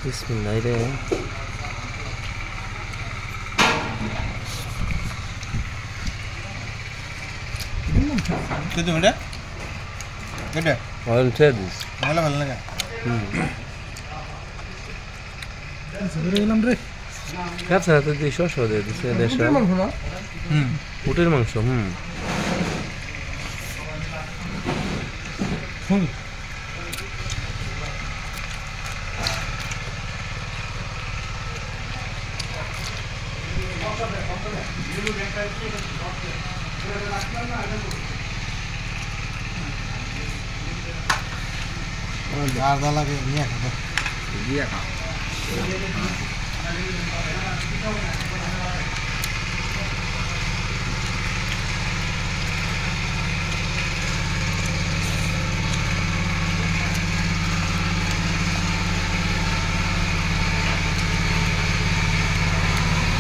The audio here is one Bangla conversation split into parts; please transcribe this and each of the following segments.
বিসমিল্লাহ রে Itu mana? Ada. অয়েল ছেড়ে দিস Malah malah nggak. আচ্ছা তো দিয়ে শস্য দিয়ে দিছে দেশে উটের মাংস Ada lagi ni apa? Dia kah?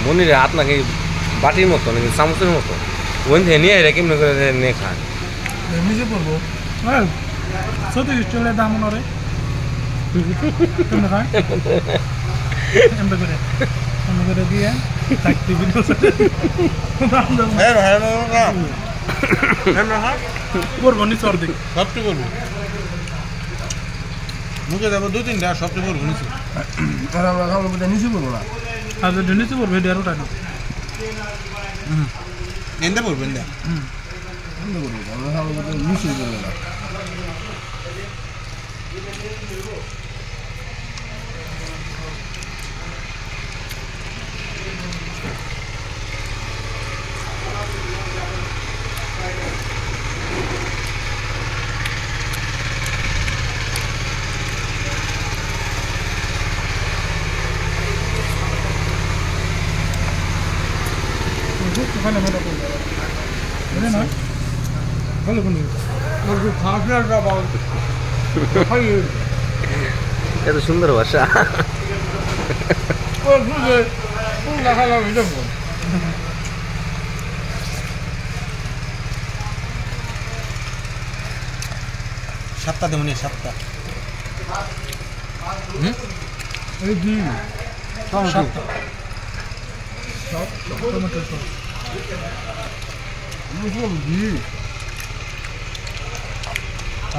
মনির হাত নাকি বাটির মতো নাকি চামচের মতো ওখান থেকে নিয়ে এরা কেমনি করে নিয়ে খান নিজে পড়বো সত্যি স্টোরের দাম ওনারে কেমন খায় এমনি করে দিয়ে থাকতে করবো নি চর দিক সবটি করবো মুখে যাবো 2-3টা সবটি করবো নিচে আমরা খাবো নিচে করবো না আর যদি নিচে করবো এটা আরো টাকা এন্দা করবো এন্দা আমরা খাবো নিচে করবো না ওখানে মেটা করবো না ভালো কোনো এত সুন্দর ভাষা সাতটা দেবো নি সাতটা এই দি টমেটো সস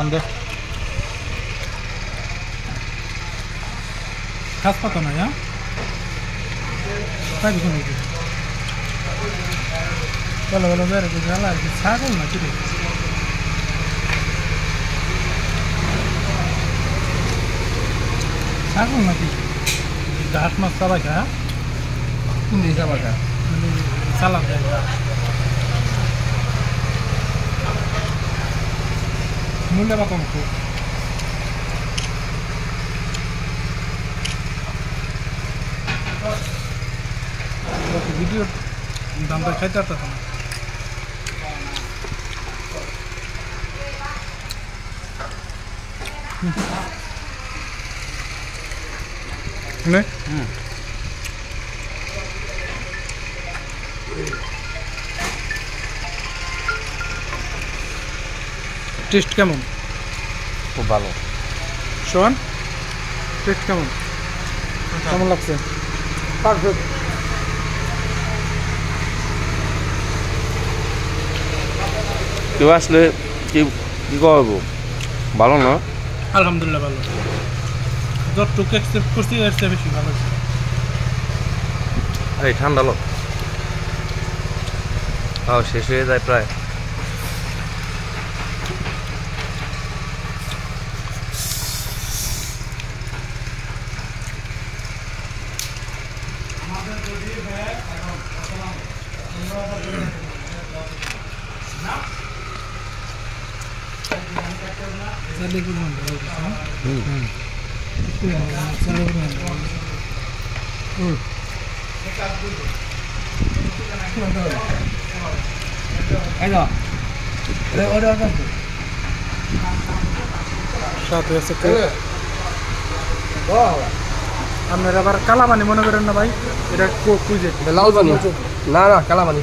আন্দে খাস পাতা না হ্যাঁ তাই দেখুন ভালো ভালো বেড়ে তো জ্বালা আর কি ছাগল না কিরে ছাগল নাকি ঘাস মাছ চাবা খা কোন দিয়ে চাবা খা সালাদ দেয় মূল্য বা কম খুব ভিডিও দামটা খাইতে পারতো না টেস্ট কেমন খুব ভালো শোন টেস্ট কেমন কেমন লাগছে পারফেক্ট কেউ আসলে কি কি করবো ভালো না আলহামদুলিল্লাহ ভালো যতটুকু এক্সপেক্ট করছি এর চেয়ে বেশি ভালো হয়েছে আরে ঠান্ডা লোক খাওয়া শেষ হয়ে যায় প্রায় সাথে আছে আপনার আবার কালামানি মনে করেন না ভাই এটা কুইজে লাউ জানি না না কালামানি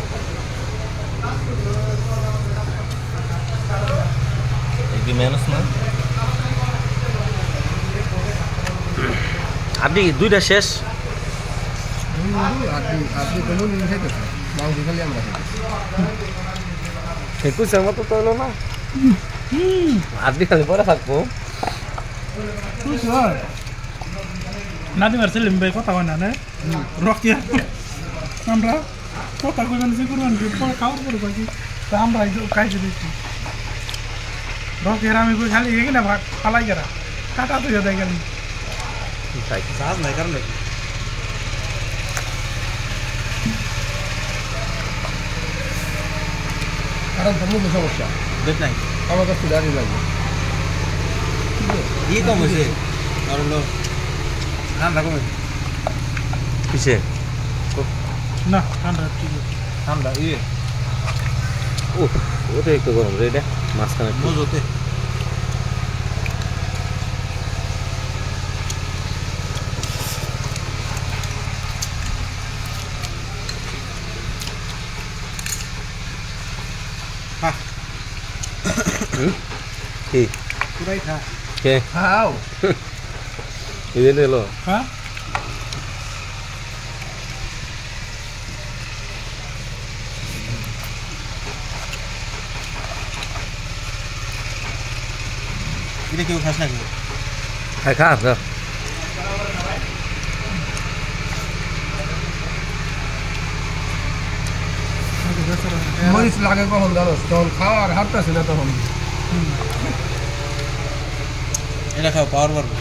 কি মেনস না আপনি দুইটা শেষ আপনি কোনো নিন খাইতেছে মাংস খালি আমরা খাইতেছি কুচার মতো তো হলো না আপনি খালি পরে থাকবো নাদিমার ছেলে ভাই কথা হয় না নে রকি আমরা কথা কইবেন যে করবেন পরে খাওয়ার পরে বাকি তা আমরা খাইতে দিচ্ছি রকি আমি কই খালি এখানে ভাগ ফালাই গেরা কাটা তো দেয় গেল কাজ নাই কারণ কারণ তোমার সমস্যা দেখ নাই আমার কাছে দাঁড়িয়ে লাগবে ই কম হয়েছে আর হলো ঠান্ডা কমেছে কিসে না ঠান্ডা ঠিক আছে ঠান্ডা ইয়ে ও ওটা একটু গরম রে এটা মাঝখানে মজুতে কি পুরাই খা কে খাও ইয়ে নিলো হ্যাঁ এটা কেউ খাস না কেউ খাই খা খা মরিচ লাগে কখন জানোস তখন খাওয়ার হাঁটতেছে না তখন এটা খাও পাওয়ার পারবো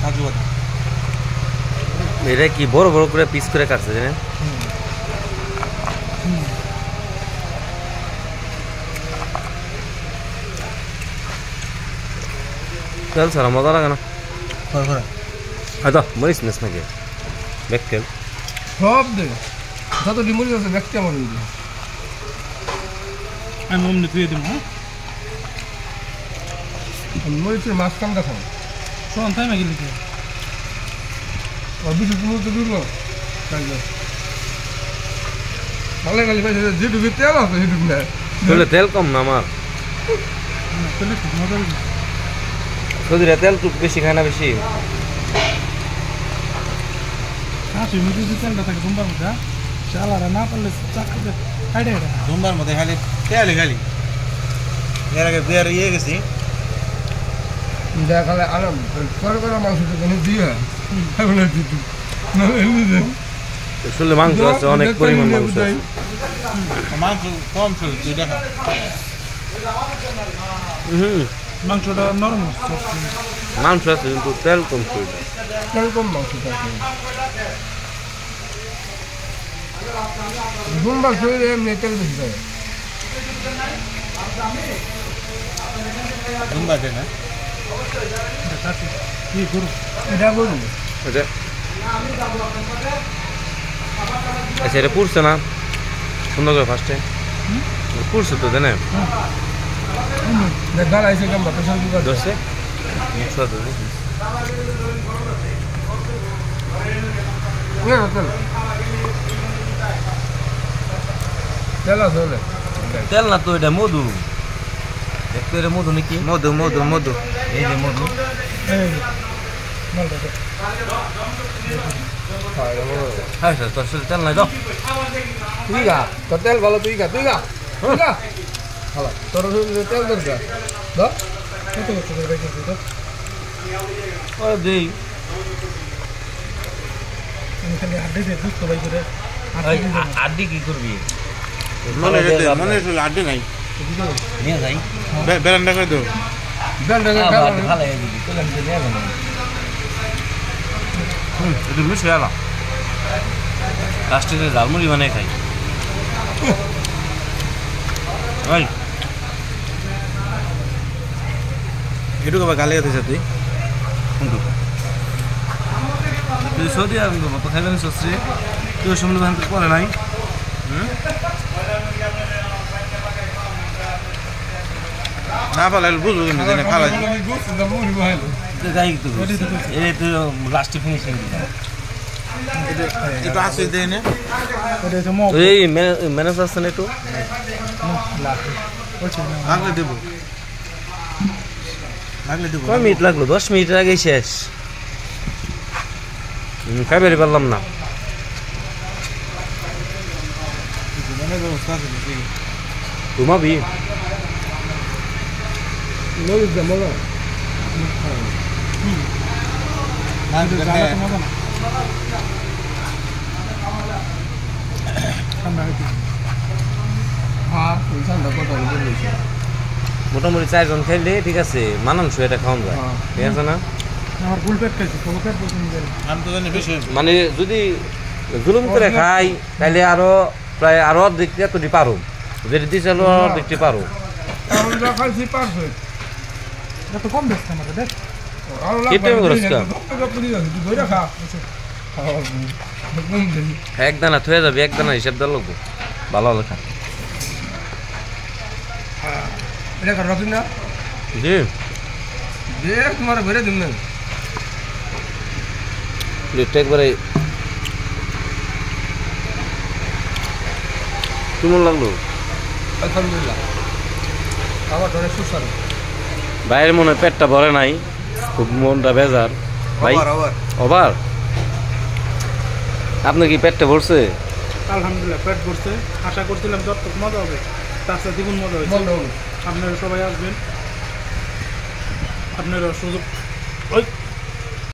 কাজু বাদাম এটা কি বড় বড় করে পিস করে কাটছে জানেন তেল ছাড়া মজা লাগে না হয়তো মরিস নিস নাকি ব্যাকটেল সব দে যত ডিমরিচ আছে ব্যক্তি আমার আমি অমনি ধুয়ে দেবো হ্যাঁ মরিচের মাঝখান দেখাও শোন তাই না গেলি আর বিশেষ মুহূর্তে দিল ভালো খালি পাইছে যেটুকু তেল আছে সেটুকু নেয় তাহলে তেল কম না আমার চলে মজা সৌদিরা তেল তো বেশি খায় না বেশি হ্যাঁ তুমি যদি তেলটা থাকে তোমার মধ্যে চালারা না পারলে চাকরিতে খাইডে এটা জুম্বার মধ্যে খালি তেলে খালি এর আগে বিয়ার ইয়ে গেছি দেখালে আরাম করে করে মাংস তো দিয়ে বলে দিদি আসলে মাংস আছে অনেক পরিমাণ মাংস আছে মাংস কম ছিল তুই দেখা মাংসটা নরম মাংস আছে কিন্তু তেল কম ছিল কিরকম মাংস জুম্বার শরীরে এমনি তেল বেশি থাকে জুম্বাতে না কি করু এটা করুন এটা আচ্ছা এটা পুড়ছে না সুন্দর করে ফার্স্টে পুড়ছে তো দেনে গাল আইসে কেমন প্রেশার কুকার দোষে মশলা তো তেল তেল আছে তেল না তো এটা মধু দেখতে এটা মধু নাকি মধু মধু মধু এই যে মধু হ্যাঁ স্যার তোর সাথে তেল নাই তো তুই গা তোর তেল ভালো তুই গা তুই গা তুই গা ভালো তোর শরীরে তেল দরকার দাও কত কত করে রেখেছি তো ওই দেই আমি খালি হাড্ডি দিয়ে দুধ তো বাই করে আড্ডি কি করবি মনে হচ্ছে আড্ডি নাই নিয়ে যাই বেরান্ডা করে দেবো বেরান্ডা করে ভালো দিবি তোলে নিয়ে যাবো না এটা মিশে গেল লাস্টে ঝালমুড়ি বানাই খাই ওই এটুকু আবার গালে গেছে তুই কিন্তু তুই সৌদি আরব মতো খাইবেন সস্ত্রী তুই সমুদ্র ভান করে নাই না পালে বুঝবো কিন্তু জেনে খাওয়া যাই তো এই তো লাস্টে ফিনিশিং একটু আসে দেয় না ওটা হচ্ছে মগ এই ম্যানেজ আছে না একটু আগে দেবো লাগলে দেবো কয় মিনিট লাগলো? 10 মিনিটের আগেই শেষ। খাইবারই পারলাম না। অনেক ব্যবস্থা আছে নাকি ঘুমাবি? মরিচ দা মজা জ্বালা তো মজা না ঠান্ডা হইতে হ্যাঁ ওই ঠান্ডা কথা বলেছে মোটামুটি 4 জন খাইলে ঠিক আছে, মানানসই এটা খাওয়া যায়। হ্যাঁ। ঠিক আছে না? আমার ফুল পেট খাইছি ফুল পেট পছন্দ করে আমি তো জানি বেশি মানে যদি জুলুম করে খাই তাহলে আরো প্রায় আরো অর্ধেক এতটি পারো, যদি দিছিল অর্ধেকটি পারো। আমরা যা খাইছি পারফেক্ট এত কম দেখছে আমাকে দেখ আরো কেটে গেছে কা? ধরে খা এক দানা থয়ে যাবে, এক দানা হিসাব দেওয়া লাগবো, ভালো হলে খা। এটা কার রাখি না জি দেখ তোমার ভরে দিন না প্লেটটা একবারে কেমন লাগলো? আলহামদুলিল্লাহ আমার ধরে সুস্বাদু বাইরের মনে হয় পেটটা ভরে নাই, খুব মনটা বেজার ভাই। আবার ওভার আপনার কি পেটটা ভরছে? আলহামদুলিল্লাহ পেট ভরছে আশা করছিলাম যতটুকু মজা হবে তার সাথে দ্বিগুণ মজা হয়েছে বন্ধ আপনারা সবাই আসবেন আপনারা সুযোগ ওই